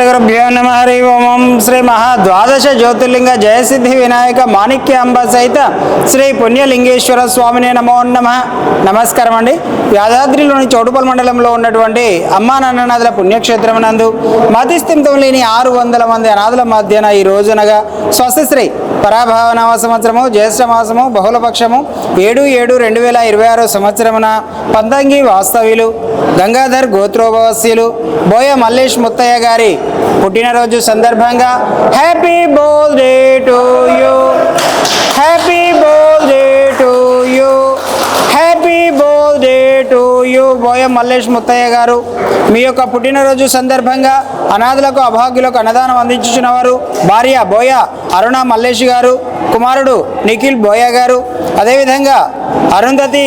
గురుభ్యో నమ హరి ఓం శ్రీ మహాద్వాదశ జ్యోతిర్లింగ జయసిద్ధి వినాయక మాణిక్యాంబ సహిత శ్రీ పుణ్యలింగేశ్వర స్వామినే నమో నమః. నమస్కారం అండి. యాదాద్రిలోని చౌటుపల్ మండలంలో ఉన్నటువంటి అమ్మా నాన్ననాథుల పుణ్యక్షేత్రం నందు మతిస్థిమితం లేని 600 మంది అనాథుల మధ్యన ఈ రోజునగా స్వస్తిశ్రీ పరాభావనామ సంవత్సరము జ్యేష్ఠ మాసము బహుళపక్షము 7/7/2026 సంవత్సరమున పంతంగి వాస్తవ్యులు గంగాధర్ గోత్రోభవస్యులు బోయ మల్లేష్ ముత్తయ్య గారి పుట్టినరోజు సందర్భంగా happy birthday to you, happy birthday to you, happy birthday to you. Boya Mallesh Muthaiah గారు మీ యొక్క పుట్టినరోజు సందర్భంగా అనాథులకు అభాగ్యులకు అన్నదానం అందించుచున్నవారు భార్య బోయ అరుణ మల్లేష్ గారు, కుమారుడు నిఖిల్ బోయ గారు, అదేవిధంగా అరుంధతి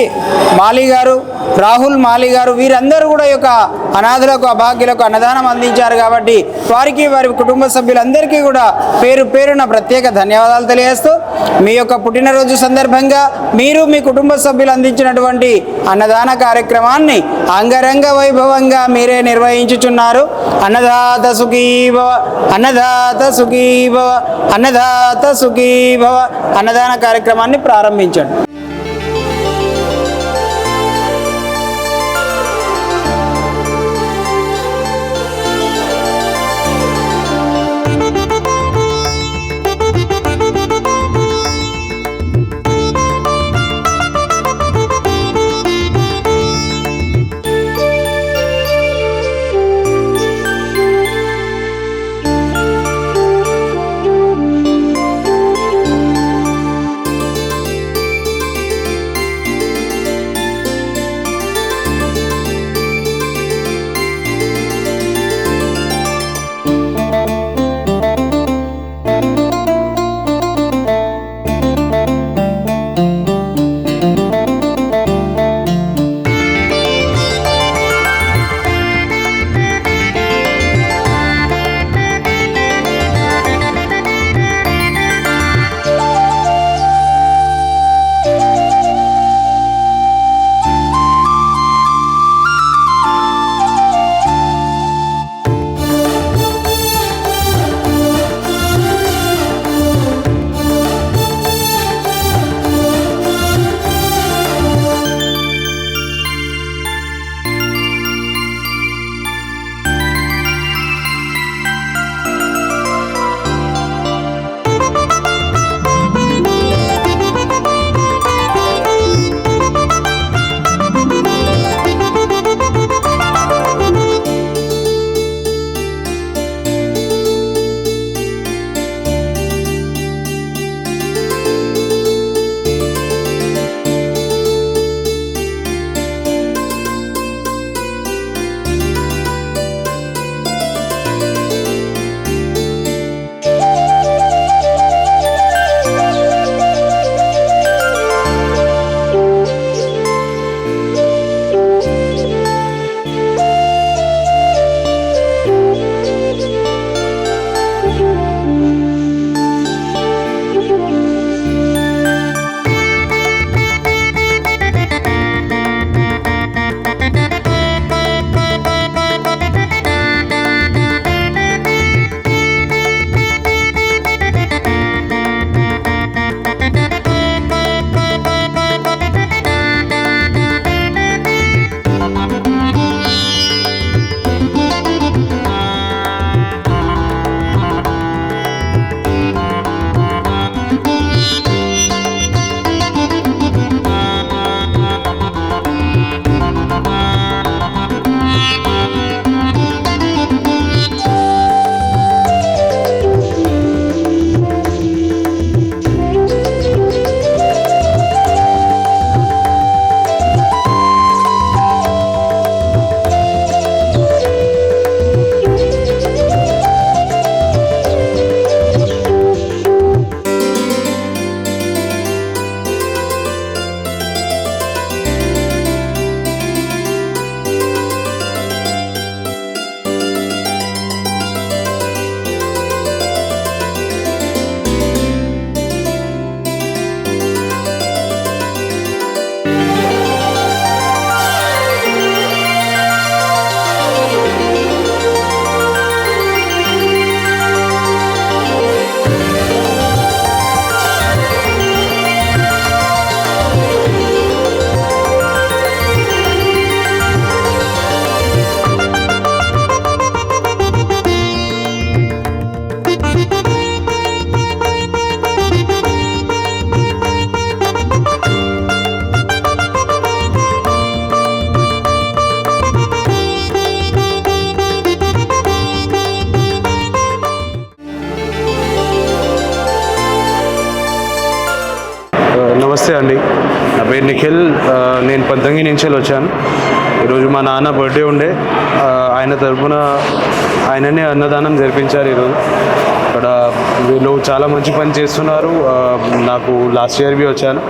మాలి గారు, రాహుల్ మాలి గారు, వీరందరూ కూడా ఈ యొక్క అనాథులకు అభాగ్యులకు అన్నదానం అందించారు. కాబట్టి వారికి వారి కుటుంబ సభ్యులందరికీ కూడా పేరు పేరున ప్రత్యేక ధన్యవాదాలు తెలియజేస్తూ మీ యొక్క పుట్టినరోజు సందర్భంగా మీరు మీ కుటుంబ సభ్యులు అందించినటువంటి అన్నదాన కార్యక్రమాన్ని అంగరంగ వైభవంగా మీరే నిర్వహించుచున్నారు. అన్నదాత సుఖీభవ, అన్నదాత సుఖీభవ, అన్నదాత సుఖీభవ. అన్నదాన కార్యక్రమాన్ని ప్రారంభించండి. నిఖిల్. నేను పంతంగి నుంచి వచ్చాను. ఈరోజు మా నాన్న బర్త్డే ఉండే, ఆయన తరఫున ఆయననే అన్నదానం జరిపించారు ఈరోజు. ఇక్కడ వీళ్ళు చాలా మంచి పని చేస్తున్నారు. నాకు లాస్ట్ ఇయర్ బి వచ్చాను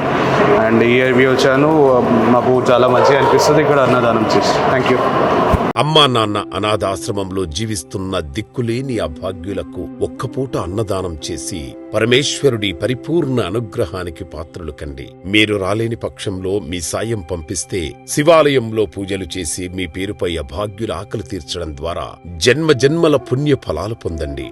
అండ్ ఈ ఇయర్ బి వచ్చాను. మాకు చాలా మంచిగా అనిపిస్తుంది ఇక్కడ అన్నదానం చేసి. Thank you. అమ్మా నాన్న అనాథాశ్రమంలో జీవిస్తున్న దిక్కులేని అభాగ్యులకు ఒక్కపూట అన్నదానం చేసి పరమేశ్వరుడి పరిపూర్ణ అనుగ్రహానికి పాత్రలు కండి. మీరు రాలేని పక్షంలో మీ సాయం పంపిస్తే శివాలయంలో పూజలు చేసి మీ పేరుపై అభాగ్యుల ఆకలి తీర్చడం ద్వారా జన్మ జన్మల పుణ్య ఫలాలు పొందండి.